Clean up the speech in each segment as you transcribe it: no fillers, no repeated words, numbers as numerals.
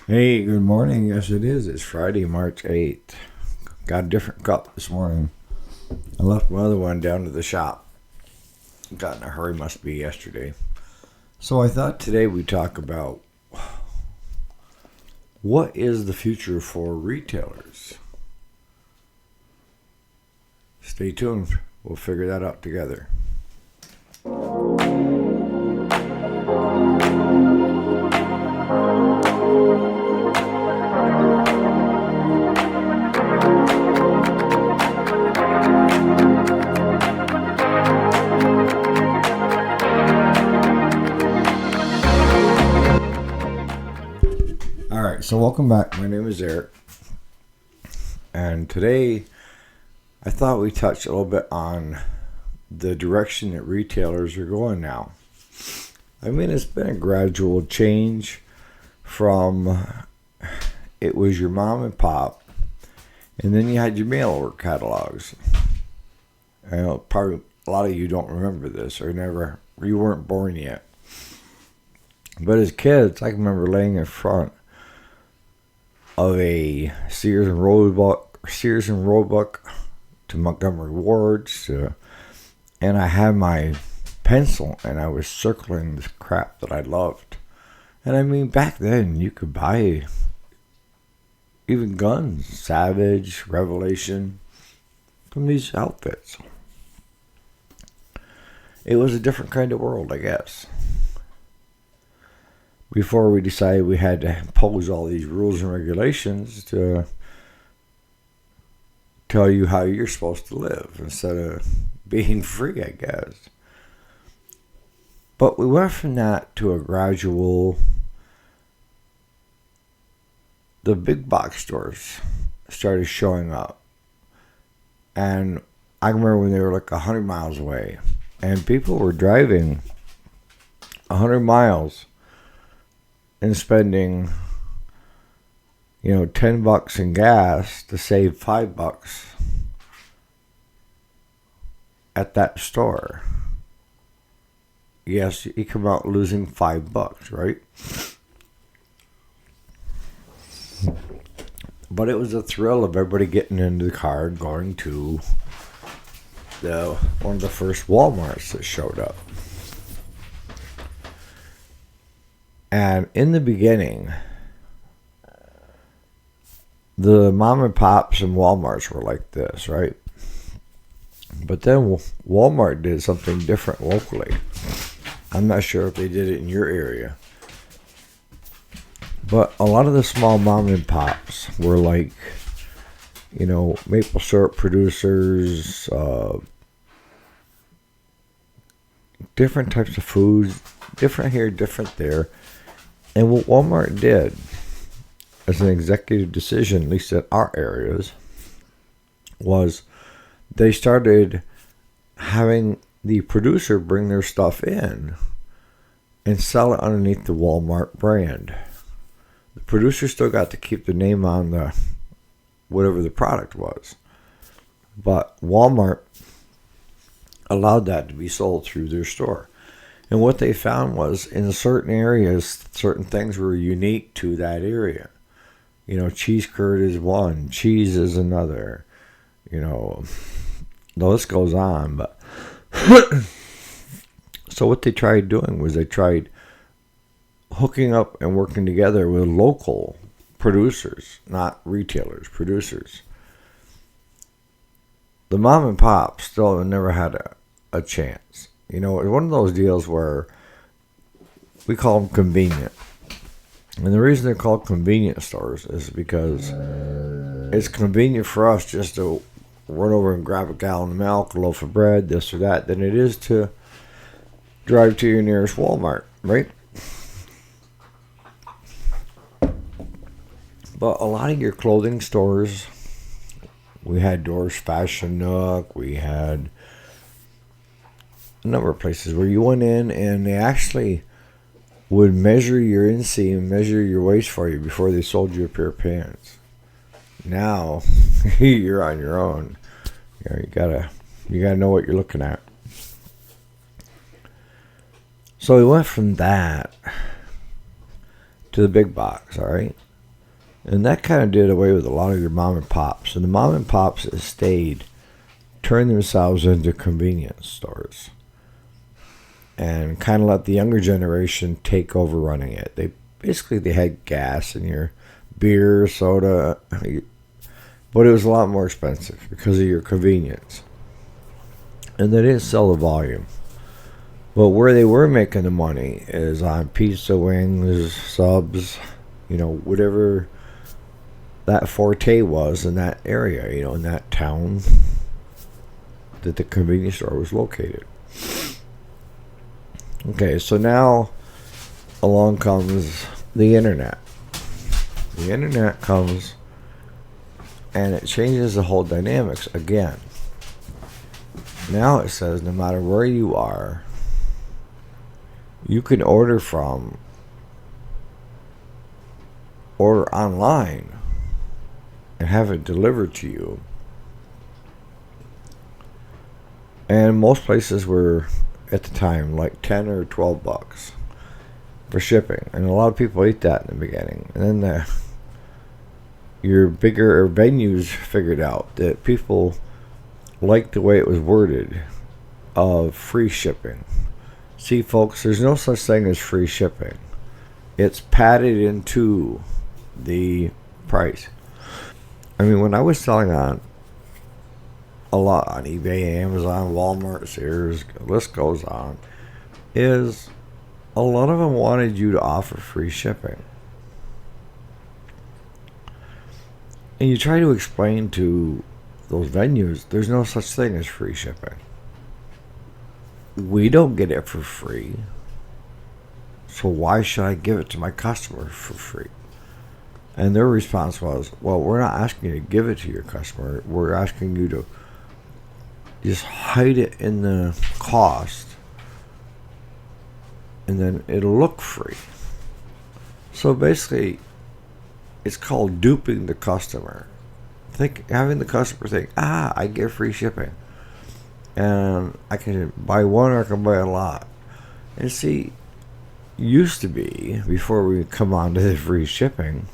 Hey, good morning. Yes, it is. It's Friday, March 8th. Got a different cup this morning. I left my other one down to the shop. Got in a hurry, must be yesterday. So I thought today we'd talk about what is the future for retailers. Stay tuned. We'll figure that out together. All right, so welcome back. My name is Eric. And today I thought we'd touch a little bit on the direction that retailers are going now. I mean, it's been a gradual change from it was your mom and pop, and then you had your mail order catalogs. I know probably a lot of you don't remember this or you weren't born yet. But as kids, I can remember laying in front of a Sears and Roebuck to Montgomery Ward's, and I had my pencil and I was circling the crap that I loved. And I mean, back then you could buy even guns, Savage, Revelation, from these outfits. It was a different kind of world, I guess. Before we decided we had to impose all these rules and regulations to tell you how you're supposed to live instead of being free, I guess. But we went from that to a gradual. The big box stores started showing up. And I remember when they were like 100 miles away. And people were driving 100 miles and spending, $10 in gas to save $5 at that store. Yes, you come out losing $5, right? But it was a thrill of everybody getting into the car and going to one of the first Walmarts that showed up. And in the beginning, the mom and pops and Walmarts were like this, right? But then Walmart did something different locally. I'm not sure if they did it in your area. But a lot of the small mom and pops were like, maple syrup producers, different types of foods, different here, different there. And what Walmart did, as an executive decision, at least in our areas, was they started having the producer bring their stuff in and sell it underneath the Walmart brand. The producer still got to keep the name on the whatever the product was, but Walmart allowed that to be sold through their store. And what they found was in certain areas, certain things were unique to that area. Cheese curd is one, cheese is another. The list goes on. But so what they tried doing was they tried hooking up and working together with local producers, not retailers, producers. The mom and pop still never had a chance. It's one of those deals where we call them convenient. And the reason they're called convenience stores is because it's convenient for us just to run over and grab a gallon of milk, a loaf of bread, this or that, than it is to drive to your nearest Walmart, right? But a lot of your clothing stores, we had Doors Fashion Nook, we had a number of places where you went in and they actually would measure your inseam, measure your waist for you before they sold you a pair of pants. Now you're on your own. You gotta know what you're looking at. So we went from that to the big box, all right? And that kind of did away with a lot of your mom and pops. And the mom and pops that stayed turned themselves into convenience stores and kind of let the younger generation take over running it. They had gas in your beer, soda, but it was a lot more expensive because of your convenience. And they didn't sell the volume. But where they were making the money is on pizza, wings, subs, whatever that forte was in that area, in that town that the convenience store was located. Okay, so now along comes the internet. The internet comes and it changes the whole dynamics again. Now it says no matter where you are, you can order online and have it delivered to you. And most places were at the time like 10 or 12 bucks for shipping, and a lot of people ate that in the beginning. And then your bigger venues figured out that people liked the way it was worded of free shipping. See, folks, there's no such thing as free shipping. It's padded into the price. I mean, when I was selling on a lot on eBay, Amazon, Walmart, Sears, the list goes on, is a lot of them wanted you to offer free shipping. And you try to explain to those venues, there's no such thing as free shipping. We don't get it for free. So why should I give it to my customer for free? And their response was, well, we're not asking you to give it to your customer. We're asking you to just hide it in the cost, and then it'll look free. So basically, it's called duping the customer. Having the customer think, I get free shipping, and I can buy one or I can buy a lot. And see, used to be, before we come on to the free shipping,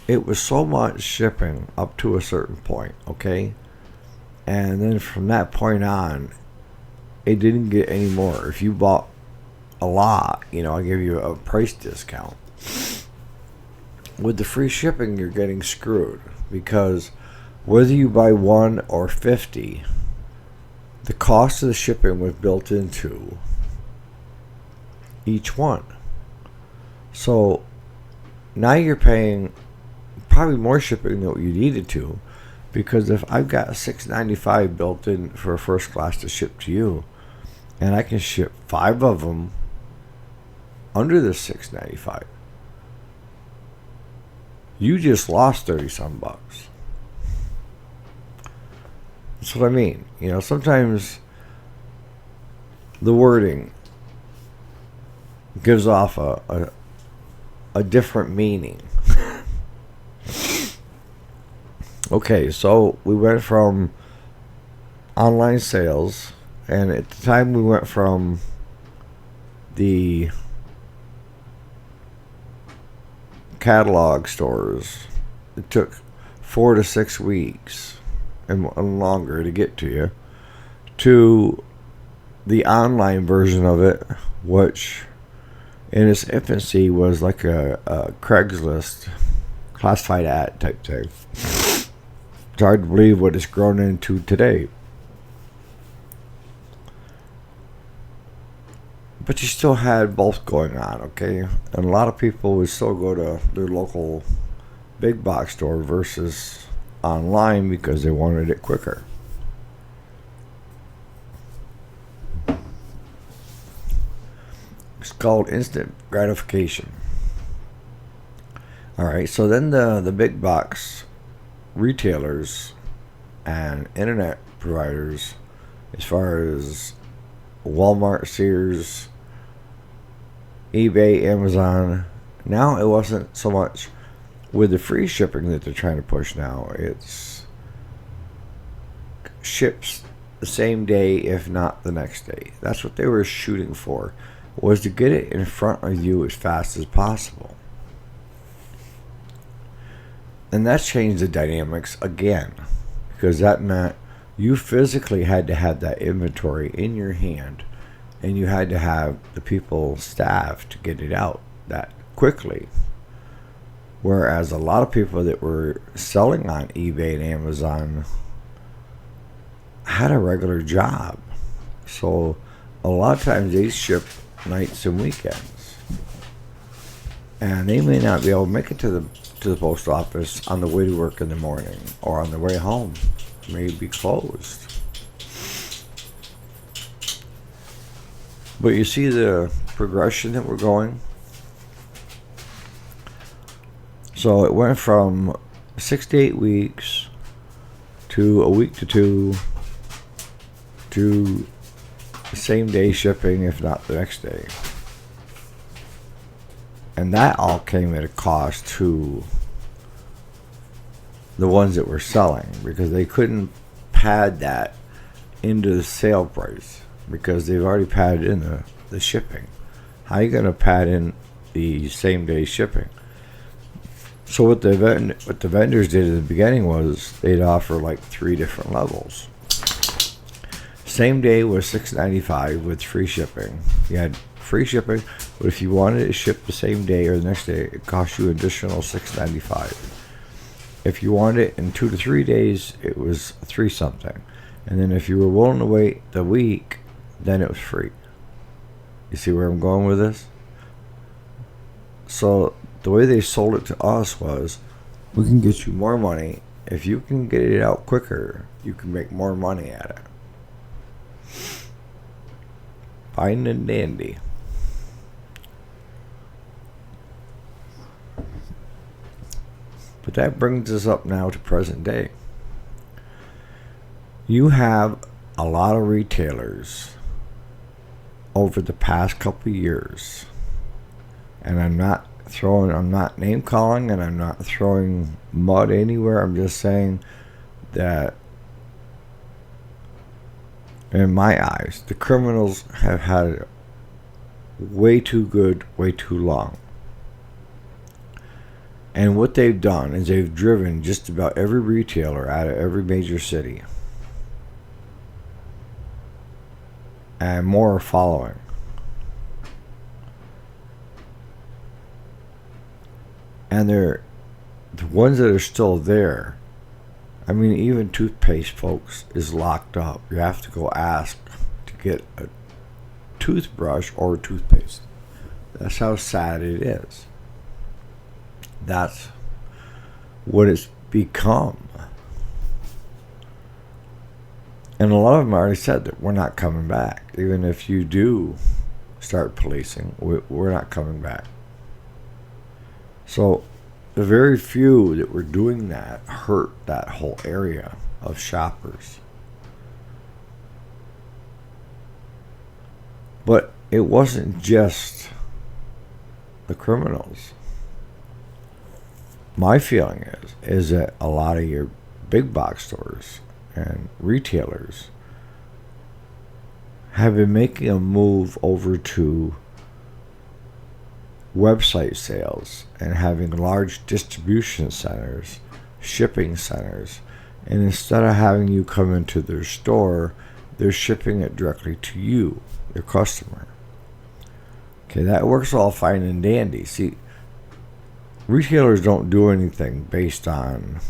it was so much shipping up to a certain point, okay? And then from that point on, it didn't get any more. If you bought a lot, I give you a price discount. With the free shipping, you're getting screwed, because whether you buy 1 or 50, the cost of the shipping was built into each one. So now you're paying probably more shipping than what you needed to, because if I've got $6.95 built in for a first class to ship to you, and I can ship 5 of them under the $6.95, you just lost 30-some bucks. That's what I mean. Sometimes the wording gives off a different meaning. Okay, so we went from online sales, and at the time we went from the catalog stores. It took 4 to 6 weeks and longer to get to you, to the online version of it, which in its infancy was like a Craigslist classified ad type thing. It's hard to believe what it's grown into today. But you still had both going on, okay? And a lot of people would still go to their local big box store versus online because they wanted it quicker. It's called instant gratification. Alright, so then the big box retailers and internet providers, as far as Walmart, Sears, eBay, Amazon, now it wasn't so much with the free shipping that they're trying to push now. It's ships the same day, if not the next day. That's what they were shooting for, was to get it in front of you as fast as possible. And that's changed the dynamics again, because that meant you physically had to have that inventory in your hand, and you had to have the people staffed to get it out that quickly. Whereas a lot of people that were selling on eBay and Amazon had a regular job. So a lot of times they ship nights and weekends. And they may not be able to make it to the post office on the way to work in the morning, or on the way home. It may be closed. But you see the progression that we're going? So it went from 6 to 8 weeks to a week to 2 to same day shipping, if not the next day. And that all came at a cost to the ones that were selling, because they couldn't pad that into the sale price, because they've already padded in the shipping. How are you going to pad in the same day shipping? So what the vendors did at the beginning was they'd offer like 3 different levels. Same day was $6.95 with free shipping. You had free shipping, but if you wanted it shipped the same day or the next day, it cost you additional $6.95. If you wanted it in 2 to 3 days, it was 3 something. And then if you were willing to wait the week, then it was free. You see where I'm going with this? So the way they sold it to us was, we can get you more money. If you can get it out quicker, you can make more money at it. Fine and dandy. But that brings us up now to present day. You have a lot of retailers over the past couple years, and I'm not name calling, and I'm not throwing mud anywhere. I'm just saying that in my eyes, the criminals have had it way too good, way too long. And what they've done is they've driven just about every retailer out of every major city. And more are following. And they're the ones that are still there. I mean, even toothpaste, folks, is locked up. You have to go ask to get a toothbrush or a toothpaste. That's how sad it is. That's what it's become. And a lot of them already said that we're not coming back. Even if you do start policing, we're not coming back. So the very few that were doing that hurt that whole area of shoppers. But it wasn't just the criminals. My feeling is that a lot of your big box stores and retailers have been making a move over to website sales and having large distribution centers, shipping centers, and instead of having you come into their store, they're shipping it directly to you, your customer. Okay, that works all fine and dandy. See, retailers don't do anything based on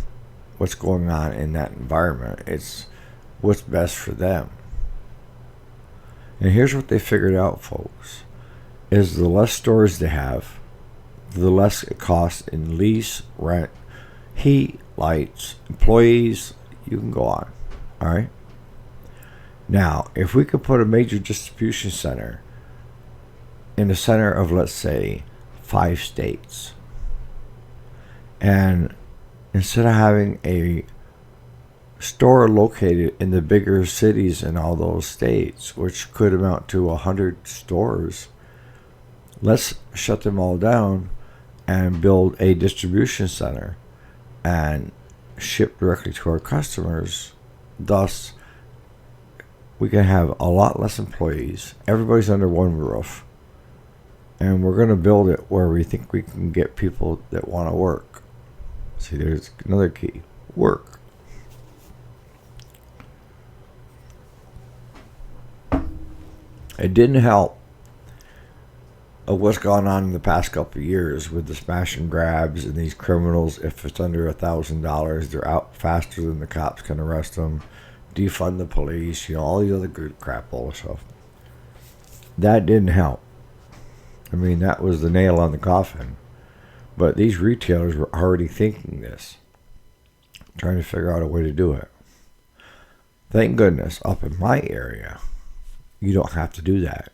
what's going on in that environment. It's what's best for them. And here's what they figured out, folks, is the less stores they have, the less it costs in lease, rent, heat, lights, employees, you can go on. All right? Now, if we could put a major distribution center in the center of, let's say, 5 states, and instead of having a store located in the bigger cities in all those states, which could amount to 100 stores, let's shut them all down and build a distribution center and ship directly to our customers. Thus, we can have a lot less employees. Everybody's under one roof. And we're going to build it where we think we can get people that want to work. See, there's another key. Work. It didn't help of what's gone on in the past couple of years with the smash and grabs and these criminals. If it's under $1,000, they're out faster than the cops can arrest them. Defund the police, all these other good crap, all this stuff. That didn't help. I mean, that was the nail on the coffin. But these retailers were already thinking this, trying to figure out a way to do it. Thank goodness, up in my area, you don't have to do that.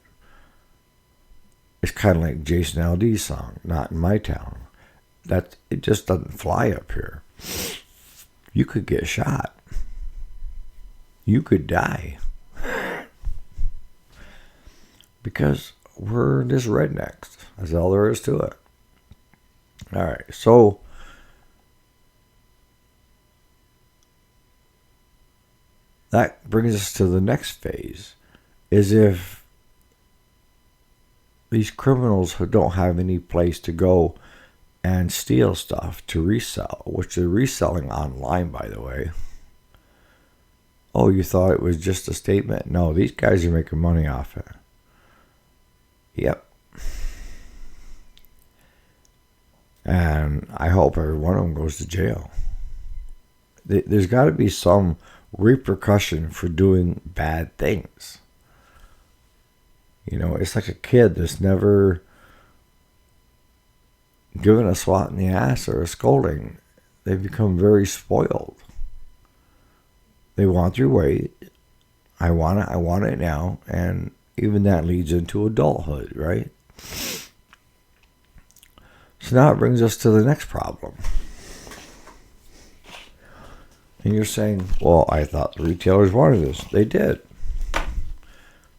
It's kind of like Jason Aldean's song, Not in My Town. It just doesn't fly up here. You could get shot. You could die. Because we're just rednecks. That's all there is to it. All right, so that brings us to the next phase. Is if these criminals who don't have any place to go and steal stuff to resell, which they're reselling online, by the way. Oh, you thought it was just a statement? No, these guys are making money off it. Yep. And I hope every one of them goes to jail. There's got to be some repercussion for doing bad things. It's like a kid that's never given a swat in the ass or a scolding. They become very spoiled. They want their way. I want it now. And even that leads into adulthood, right? So now it brings us to the next problem. And you're saying, well, I thought the retailers wanted this. They did.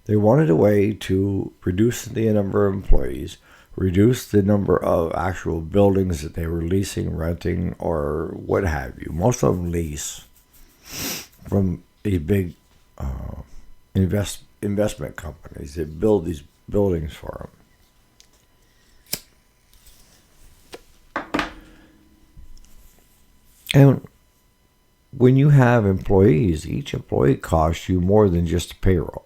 They wanted a way to reduce the number of employees, reduce the number of actual buildings that they were leasing, renting, or what have you. Most of them lease from these big investment companies that build these buildings for them. And when you have employees, each employee costs you more than just payroll.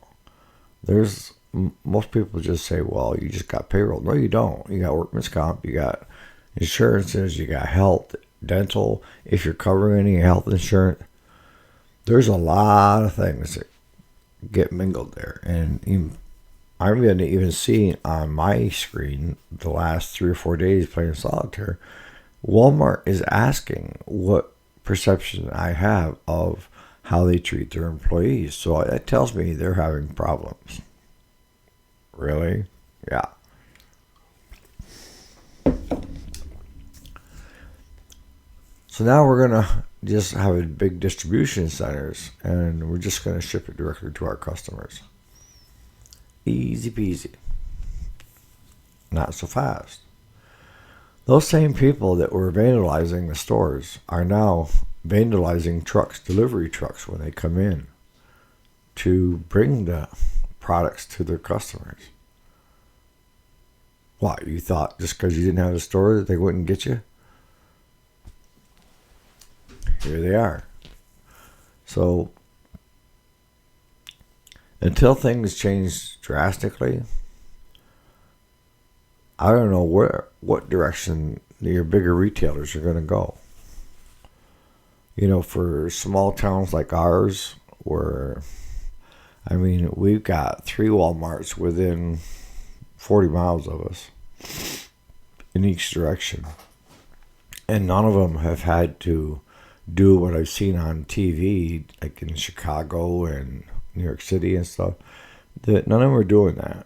Most people just say, well, you just got payroll. No, you don't. You got workman's comp, you got insurances, you got health, dental. If you're covering any health insurance, there's a lot of things that get mingled there. And I'm going to even see on my screen the last 3 or 4 days playing solitaire, Walmart is asking what perception I have of how they treat their employees. So that tells me they're having problems. Really? Yeah. So now we're going to just have a big distribution centers and we're just going to ship it directly to our customers. Easy peasy. Not so fast. Those same people that were vandalizing the stores are now vandalizing trucks, delivery trucks, when they come in to bring the products to their customers. What, you thought just because you didn't have a store that they wouldn't get you? Here they are. So until things change drastically, I don't know what direction your bigger retailers are going to go. For small towns like ours, we've got 3 Walmarts within 40 miles of us in each direction. And none of them have had to do what I've seen on TV, like in Chicago and New York City and stuff. None of them are doing that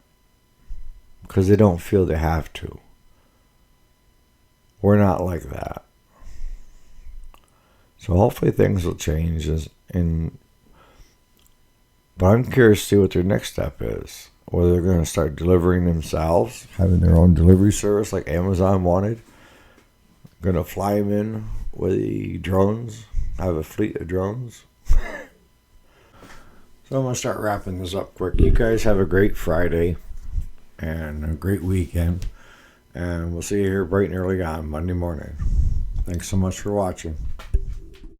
because they don't feel they have to. We're not like that. So hopefully things will change. But I'm curious to see what their next step is. Whether they're going to start delivering themselves, having their own delivery service like Amazon wanted. Going to fly them in with the drones, have a fleet of drones. So I'm going to start wrapping this up quick. You guys have a great Friday and a great weekend. And we'll see you here bright and early on Monday morning. Thanks so much for watching.